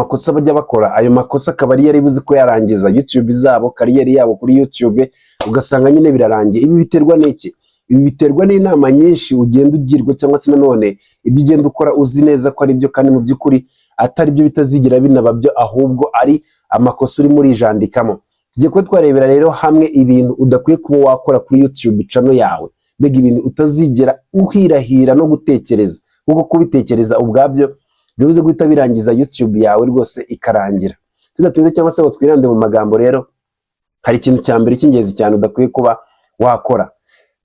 makosa bajya bakora, ayo makosa akaba ari yari buzi ko yarangiza YouTube zabo, kariyeri yabo kuri YouTube, ugasanga nyine birarangiye. Ibi biterwa n'iki? Ibi biterwa n'inama nyinshi ugenda ugirwa, cyangwa se nanone ibyo ugenda ukora uzi neza ko ari byo kandi mu by'ukuri atari byo, bitazigira binaba byo, ahubwo ari amakosa uri muri jandikamo. Tugiye kuba twarebera rero hamwe ibintu udakwiye kuba wakora kuri YouTube channel yawe, mbega ibintu utazigera uhirahira no gutekereza, kuko kubitekereza ubwabyo bivuze guhita birangiza YouTube yawe rwose ikarangira. Tuzatinze cyangwa se ngo twirande mu magambo, rero hari ikintu cya mbere cy'ingenzi cyane udakwiye kuba wakora.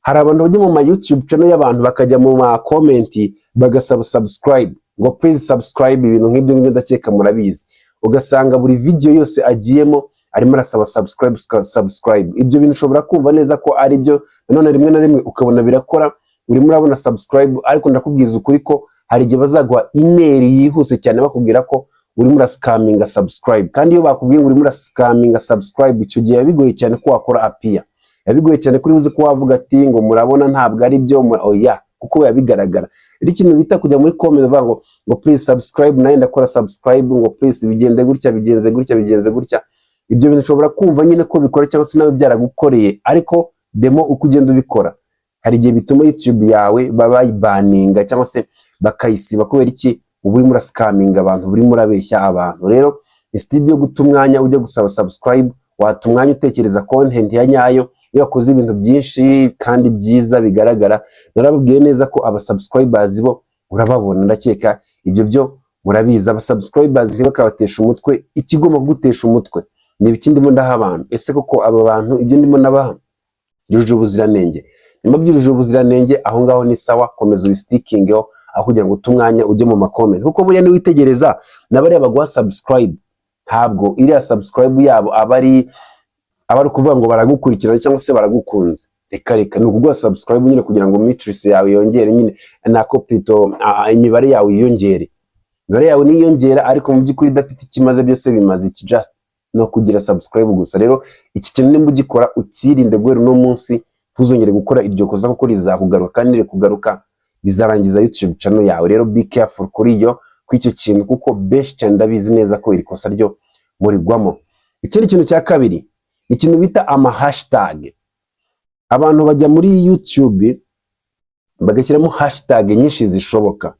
Hari abantu bajya mu ma YouTube channel y'abantu bakajya mu ma comment bagasaba subscribe, ngo please subscribe, ibintu nk'ibyo ngibyo ndakeka murabizi. Ugasanga buri video yose agiyemo arimo arasaba subscribe. Ibyo bintu ushobora kumva neza ko ari byo, none rimwe na rimwe ukabona birakora, urimo urabona subscribe, ariko ndakubwiza ukuri ko hari igihe bazaguha email yihuse cyane bakubwira ko urimo urascaminga subscribe. Kandi iyo bakubwiye ngo urimo urascaminga subscribe, icyo gihe bigoye cyane ko wakora appear, yabigoye cyane kuri buze ko wavuga ati ngo murabona ntabwo ari byo, oya, kuko yabigaragara. Iri kintu bita kujya muri comment bavuga ngo please subscribe, nayo ndakora subscribe, ngo please bigende gutya, bigenze gutya, bigenze gutya. Ibyo bintu ushobora kumva nyine ko bikora cyangwa se nawe byaragukoreye, ariko demo uko ugenda ubikora hari igihe bituma YouTube yawe bayibaninga cyangwa se bakayisiba. Kubera iki? uba urimo urascaminga abantu, urimo urabeshya abantu. Rero instead yo guta umwanya ujya gusaba subscribe, wata umwanya utekereza content ya nyayo, iyo wakoze ibintu byinshi kandi byiza bigaragara. Narababwiye neza ko aba subscribers bo urababona, ndakeka ibyo byo murabizi. Aba subscribers ntibakabatesha umutwe, ikigomba kugutesha umutwe ni ibiki ndimo ndaha abantu. Ese koko aba bantu ibyo ndimo nabaha byujuje ubuziranenge? Nyuma byujuje ubuziranenge, aho ngaho ni sawa, komeza ubistickingeho, aho kugira ngo utumwanya ujye mu makomenti. Kuko buriya ni witegereza nabari baguha subscribe, ntabwo iriya subscribe yabo abari kuvuga ngo baragukurikirana cyangwa se baragukunze. Reka ni ukuguha subscribe nyine kugira ngo matrix yawe yongere, nyine nako plito imibare yawe yiyongere. Imibare yawe niyongera, ariko mu by'ukuri idafite ikimaze, byose bimaze iki just no kugira subscribe gusa. Rero iki kintu nimba ugikora ukirinde guhera no munsi, ntuzongere gukora iryo kosa kuko rizakugaruka, kandi kugaruka bizarangiza YouTube channel yawe. Rero be careful kuri iyo kw'icyo kintu, kuko benshi cyane ndabizi neza ko iri kosa ryo murigwamo. Ikindi kintu cya kabiri ni ikintu bita ama hashtag. Abantu bajya muri YouTube bagashyiramo hashtag nyinshi zishoboka.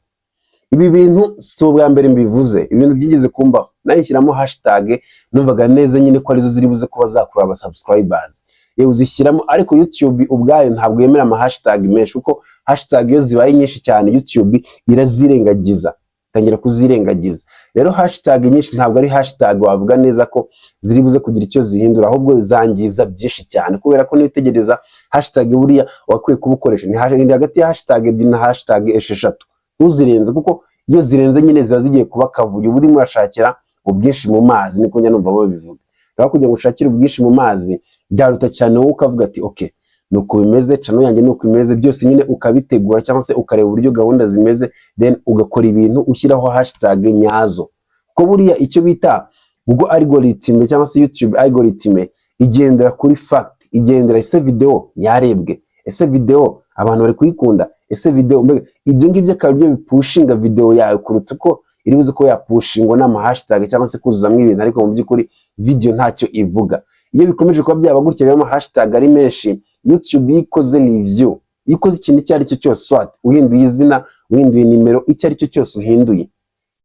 Ibi bintu si ubwa mbere mbivuze, ibintu byigeze kumbaho nayishyiramo hashtag, numvaga neza nyine ko arizo ziri buze kuba zakura aba subscribers. Yewe uzishyiramo, ariko YouTube ubwayo ntabwo yemera ama hashtag menshi, kuko hashtag iyo zibaye nyinshi cyane YouTube irazirengagiza, tangira kuzirengagiza. Rero hashtag nyinshi ntabwo ari hashtag wavuga neza ko ziri buze kugira icyo zihindura, ahubwo zangiza byinshi cyane. Kubera ko nitegereza hashtag buriya wakwiye kubukoresha ni hagati ya hashtag ebyiri na hashtag esheshatu, uzirenze, kuko iyo zirenze nyine ziba zigiye kuba kavuyo. Buri murashakira ubwinshi mu mazi, niko njya numva babivuga. Rero kugira ngo ushakire ubwinshi mu mazi byaruta cyane wowe ukavuga ati okay, nuko bimeze, channel yanjye nuko imeze, byose nyine ukabitegura cyangwa se ukareba uburyo gahunda zimeze, then ugakora ibintu ushyiraho hashtag nyazo. Kuko buriya icyo bita Google algorithm cyangwa se YouTube algorithm igendera kuri fact, igendera ese video yarebwe, ese video abantu bari kuyikunda, ese video ibyo ngibyo akaba byo bipushinga video yawe kuruta ko iri buze ko yapushingwa n'ama hashtag cyangwa se kuzuzamwe ibintu, ariko mu by'ukuri video ntacyo ivuga. Iyo bikomeje kuba byaba gutya rero ama hashtag ari menshi, YouTube ikoze review, ikoze ikintu icyo ari cyo cyose, swat uhinduye izina, uhinduye nimero, icyo ari cyo cyose uhinduye,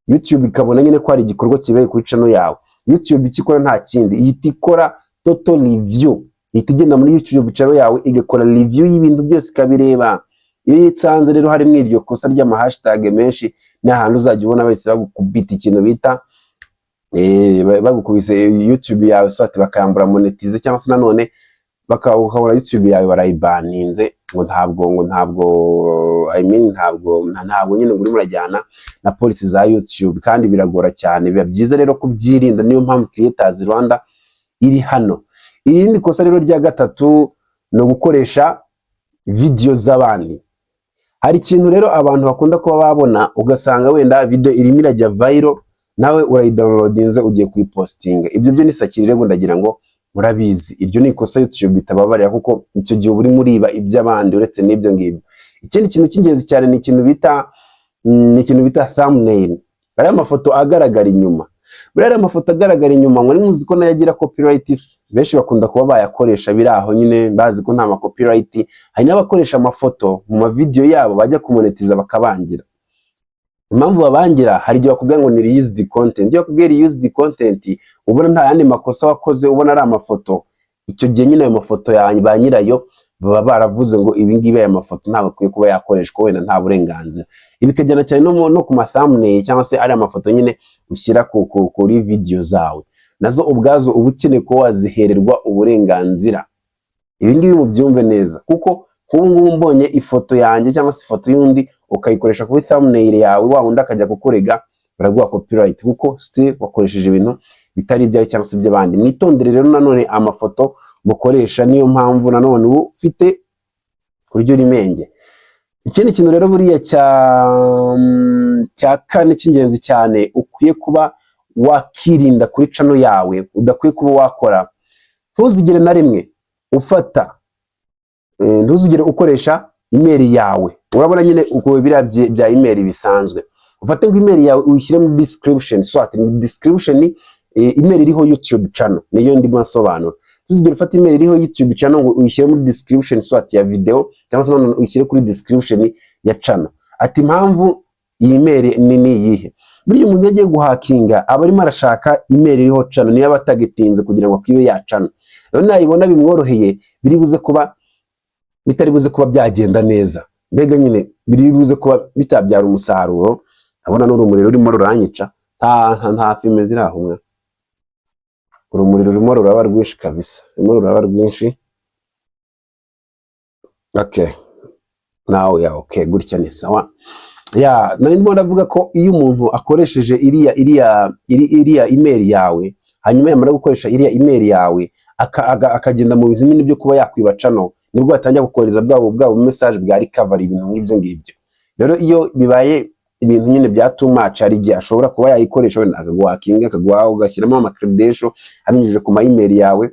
YouTube ikabona nyine ko hari igikorwa kibaye kuri channel yawe. YouTube ikikora nta kindi, ihita ikora total review, ihita igenda muri YouTube channel yawe igakora review y'ibintu byose ikabireba. Iyo yitsanze rero hari mwiryo kosa ry'ama hashtag menshi, n'ahantu uzajya ubona bahise bagukubita ikintu bita bagukubise YouTube yawe, swat bakayambura monetize, cyangwa se nanone bakabona YouTube yawe barayibaninze, ngo ntabwo I mean ntabwo nyine nguri murajyana na police za YouTube, kandi biragora cyane. Biba byiza rero kubyirinda, niyo mpamvu Creators Rwanda iri hano. Irindi kosa rero rya gatatu no gukoresha video z'abandi. Hari ikintu rero abantu bakunda kuba babona, ugasanga wenda video irimo irajya viral, nawe urayidownloadinze ugiye kuyipostinga. Ibyo byo nisakirire ngo ndagira ngo murabizi, iryo ni ikosa YouTube itababarira, kuko icyo gihe uri muriba iby'abandi uretse n'ibyo ngibyo. Ikindi kintu cy'ingenzi cyane ni ikintu bita thumbnail, ari amafoto agaragara inyuma. buriya amafoto agaragara inyuma ngo muzi ko nayo agira copyright, benshi bakunda kuba bayakoresha biri aho nyine bazi ko nta ma copyright. Hari n'abakoresha amafoto mu mavideo yabo bajya kumonetiza bakabangira. Impamvu babangira, hari igihe bakubwira ngo ni reused content. Iyo bakubwira reused content, ubona nta yandi makosa wakoze, ubona ari amafoto, icyo gihe nyine ayo mafoto yanyu ba nyirayo baba baravuze ngo ibi ngibi aya mafoto ntabwo akwiye kuba yakoreshwa, wenda nta burenganzira. Ibi bikajyana cyane no ku ma thumbnail cyangwa se ari amafoto nyine ushyira kuri video zawe, nazo ubwazo uba ukeneye ko wazihererwa uburenganzira. Ibi ngibi mubyumve neza, kuko kuba ngubu mbonye ifoto yanjye cyangwa se ifoto y'undi ukayikoresha kuri thumbnail yawe, wa wundi akajya kukurega, baraguha copyright kuko still wakoresheje ibintu bitari ibyawe cyangwa se iby'abandi. Mwitondere rero nanone amafoto mukoresha, niyo mpamvu nanone ubu ufite kurya urimenge. Ikindi kintu rero buriya cya kane cy'ingenzi cyane ukwiye kuba wakirinda kuri channel yawe, udakwiye kuba wakora, ntuzigere na rimwe ntuzigere ukoresha email yawe. Urabona nyine uko biriya bya email bisanzwe, ufate ngo email yawe uyishyire muri description, swat ni description email iriho YouTube channel, niyo ndimo nsobanura. Ntuzigere ufata email iriho YouTube channel ngo uyishyire muri description swat ya video, cyangwa se none uyishyire kuri description ya channel. Ati impamvu iyi email ni iyihe? Buriya umuntu yagiye guhakinga aba arimo arashaka email iriho channel, niyo batagitinze kugira ngo akwibe ya channel. Rero nayibona bimworoheye, bitari buze kuba byagenda neza, mbega nyine biri buze kuba bitabyara umusaruro. Abona n'urumuri rurimo ruranyica, nta filme ziri aho mwe, urumuri rurimo ruraba rwinshi kabisa, rurimo ruraba rwinshi. Okay, nawe okay, gutya ni sawa. Nari ndimo ndavuga ko iyo umuntu akoresheje iriya email yawe, hanyuma yamara gukoresha iriya email yawe akagenda mu bintu nyine byo kuba yakwiba channel, nibwo atangira gukoreza bwabo message bwa recovery, ibintu nk'ibyo ngibyo. Rero iyo bibaye ibintu nyine bya too much, hari igihe ashobora kuba yayikoresha wenda akaguhakinga, akaguhaho ugashyiramo ama credential abinyujije ku ma email yawe.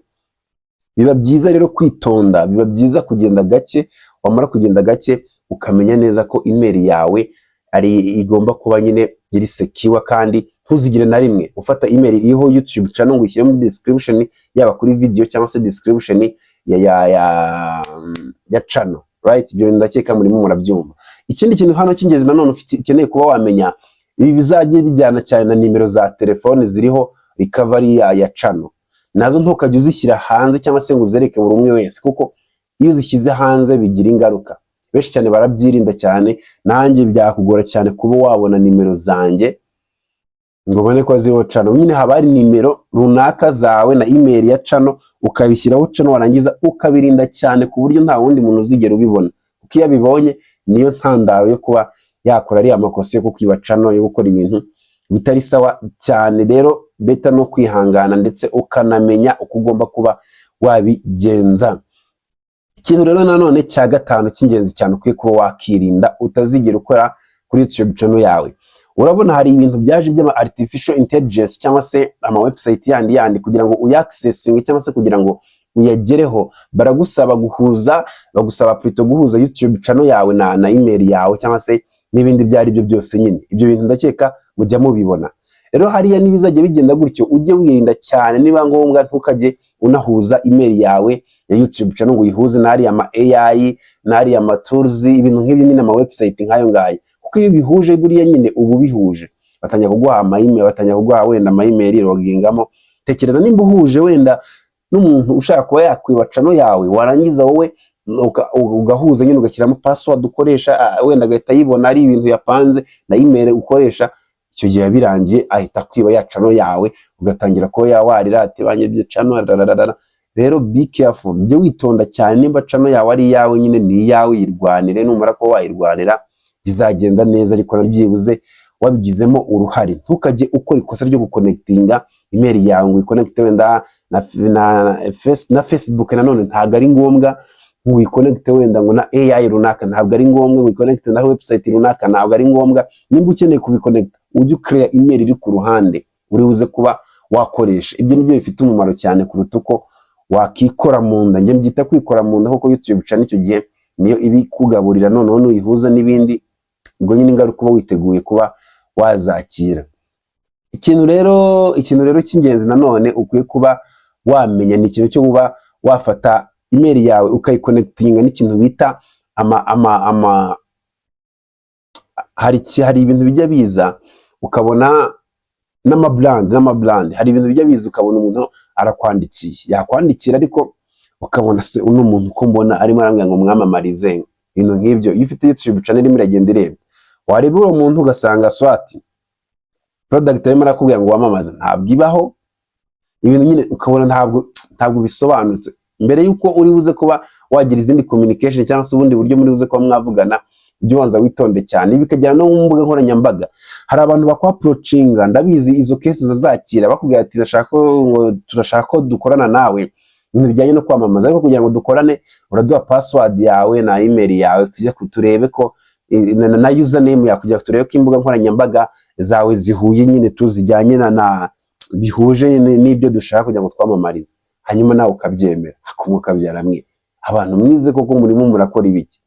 Biba byiza rero kwitonda, biba byiza kugenda gake, wamara kugenda gake ukamenya neza ko email yawe igomba kuba nyine iri secure, kandi ntuzigire na rimwe ufata email iriho YouTube channel ngo ushyire muri description yaba kuri video cyangwa se description ya channel, right? Ibyo ndakeka murimo murabyumva. Ikindi kintu hano cy'ingenzi nanone ukeneye kuba wamenya, ibi bizajye bijyana cyane na nimero za telefone ziriho recovery ya channel. Nazo ntukajye uzishyira hanze cyangwa se ngo uzereke buri umwe wese, kuko iyo uzishyize hanze bigira ingaruka. Benshi cyane barabyirinda cyane, nanjye byakugora cyane kuba wabona nimero zanjye ngo ubone ko ziriho channel. Nyine haba hari nimero runaka zawe na email ya channel, ukabishyiraho channel, warangiza ukabirinda cyane ku buryo nta wundi muntu uzigera ubibona, kuko iyo abibonye niyo ntandaro yo kuba yakora ari amakosa yo kukwiba channel, yo gukora ibintu bitari sawa cyane. Rero beta no kwihangana ndetse ukanamenya uko ugomba kuba wabigenza. Ikintu rero nanone cya gatanu cy'ingenzi cyane ukwiye kuba wakirinda utazigera ukora kuri YouTube channel yawe. Urabona hari ibintu byaje by'ama artificial intelligence cyangwa se ama website yandi kugira ngo uyaccessing cyangwa se kugira ngo uyagereho, bagusaba guhuza YouTube channel yawe na email yawe cyangwa se n'ibindi byari byo byose nyine. Ibyo bintu ndakeka mujya mubibona. Rero hariya nibizajya bigenda gutyo, ujye wirinda cyane, niba ngombwa ntukajye unahuza email yawe ya YouTube channel ngo uyihuze n'ari ama AI n'ari ama tools, ibintu nk'ibyo nyine ama website nk'ayo ngayo. Kuko iyo bihuje buriya nyine ubu bihuje, batanya kuguha ama email, batanya kuguha wenda ama email logingamo. Tekereza nimba uhuje wenda n'umuntu ushaka kuba yakwiba channel yawe, warangiza wowe ugahuza nyine ugashyiramo password ukoresha, wenda agahita yibona ari ibintu yapanze na email ukoresha, icyo gihe birangiye ahita kwiba ya channel yawe, ugatangira ko yawarira ati banyebye channel. Rero be careful, jye witonda cyane, nimba channel yawe ari yawe nyine ni yawe, yirwanire. Numara ko wayirwanira bizagenda neza, ariko nabyibuze wabigizemo uruhare. Ntukajye ukora ikosa ryo guconnectinga email yawe ngo iconnecte wenda na Facebook, nanone ntabwo ari ngombwa ngo uyiconnecte wenda ngo na AI runaka, ntabwo ari ngombwa ngo uyiconnecte na website runaka, ntabwo ari ngombwa. Nimba ukeneye kubiconnect, ujye create email iri ku ruhande uri buze kuba wakoresha. Ibyo nibyo bifite umumaro cyane kuruta uko wakikora mu nda. Njye mbyita kwikora mu nda, kuko YouTube channel icyo gihe niyo ibi kugaburira, none uyihuza n'ibindi, ubwo nyine ingaruka uba witeguye kuba wazakira. ikintu rero cy'ingenzi nanone ukwiye kuba wamenya ni ikintu cyo kuba wafata email yawe ukayikonekitinga n'ikintu bita hari ibintu bijya biza ukabona n'amabrand hari ibintu bijya biza ukabona umuntu arakwandikiye yakwandikira ariko ukabona se uno muntu ko mbona arimo arambwira ngo mwamamarize ibintu nk'ibyo. Iyo ufite YouTube channel irimo iragenda ireba, wareba uwo muntu ugasanga swati product arimo arakubwira ngo wamamaze ntabwo ibaho, ibintu nyine ukabona ntabwo bisobanutse. Mbere yuko uri buze kuba wagira izindi communication cyangwa se ubundi buryo muri buze kuba mwavugana, ibyo wanza witonde cyane. Bikagera no mu mbuga nkoranyambaga, hari abantu bakwa approachinga, ndabizi izo cases azakira bakubwira ati turashaka ko dukorana nawe ibintu bijyanye no kwamamaza, ariko kugira ngo dukorane uraduha password yawe na email yawe tujye turebe ko na username yawe, kugira turebe ko imbuga nkoranyambaga zawe zihuye nyine tuzijyanye na bihuje n'ibyo dushaka kugira ngo twamamarize, hanyuma nawe ukabyemera hakomoka byaramwe. Abantu mwize koko murimo murakora ibiki?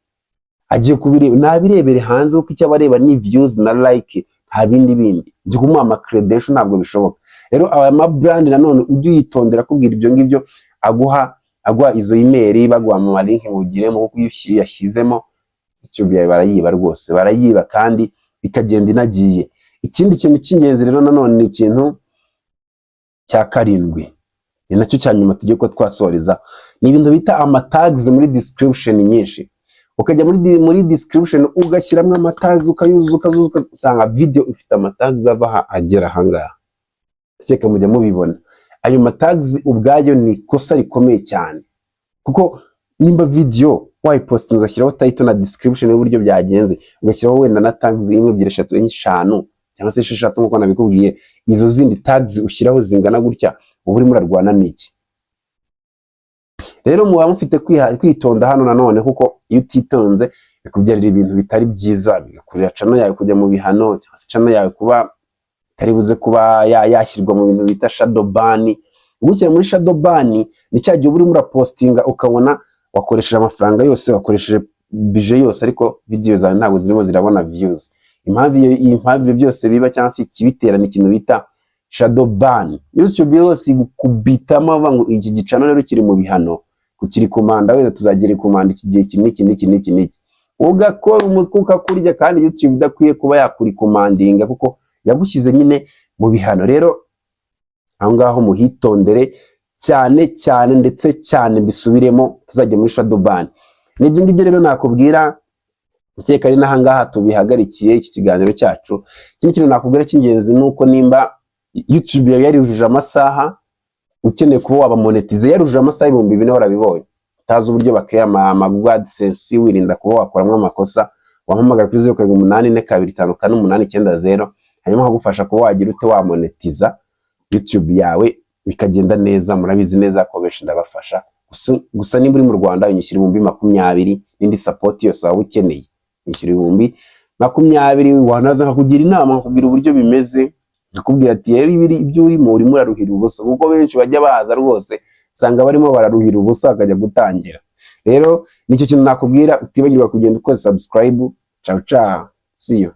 Agiye kubireba nabirebere hanze kuko icyo abareba ni views na like, nta bindi byo kumuha ama credential ntabwo bishoboka. Rero aba brand nanone ujye uyitondera kubwira ibyo ngibyo, aguha izo email baguha mu link ngugiremo kuko yashyizemo icyo byaye barayiba rwose, barayiba kandi ikagenda inagiye. Ikindi kintu cy'ingenzi rero nanone ni ikintu cya karindwi, ni nacyo cya nyuma tugiye ko twasoreza, ni ibintu bita ama tags muri description nyinshi. Ukajya muri description ugashyiramo ama tags ukayuzuza usanga video ifite ama tags ava agera ahangaha, cyeka mujya mubibona. Ayo ma tags ubwayo ni kosa rikomeye cyane, kuko nimba video wayipostinga ugashyiraho title na description y'uburyo byagenze, ugashyiraho wenda na tags 1 2 3 4 5 cyangwa se 6 nkuko nabikubwiye, izo zindi tags ushyiraho zingana gutya, ubu uri murarwana n'iki? Rero muba mufite kwitonda hano nanone, kuko iyo utitonze bikubyarira ibintu bitari byiza, bigakurira channel yawe kujya mu bihano, cyangwa se channel yawe kuba itari buze kuba yashyirwa mu bintu bita shadow ban. Gukira muri shadow ban ni cya gihe uri murapostinga ukabona wakoresheje amafaranga yose, wakoresheje budget yose, ariko video zawe ntabwo zirimo zirabona views. Impamvu byose biba cyangwa se ikibitera ni ikintu bita shadow ban. YouTube yose kubitamo ngo iki gicano rero kiri mu bihano, kukiri komanda wenda tuzagira komanda iki gihe kiniki, ugakora umutwe ukakurya, kandi YouTube idakwiye kuba yakuri commandinga kuko yagushyize nyine mu bihano. Rero aho ngaho muhitondere cyane ndetse cyane, bisubiremo tuzajya muri shadow ban. Nibyo ngibyo rero nakubwira, cyeka ari naha ngaha tubihagarikiye iki kiganiro cyacu. Ikindi kintu nakubwira cy'ingenzi nuko nimba YouTube yawe yarujuje amasaha, ukeneye kuba waba monetize yarujuje amasaha 2000 warabibonye, utazi uburyo bakaya Google AdSense, wirinda kuba wakoramo amakosa, wahamagara kuri 0784255890 hanyuma hagufasha kuba wagira ute wamonetiza YouTube yawe bikagenda neza. Murabizi neza ko benshi ndabafasha, gusa nimba uri mu Rwanda unyishyira 20,020 n'indi support yose waba ukeneye, unyishyira 20,020 wanaza nkakugira inama, nkubwira uburyo bimeze, ndakubwira ati ibyo urimo uraruhira ubusa, kuko benshi bajya baza rwose sanga barimo bararuhira ubusa akajya gutangira. Rero nicyo kintu nakubwira, utibagirwa kugenda ukoze subscribe. Ciao, see you.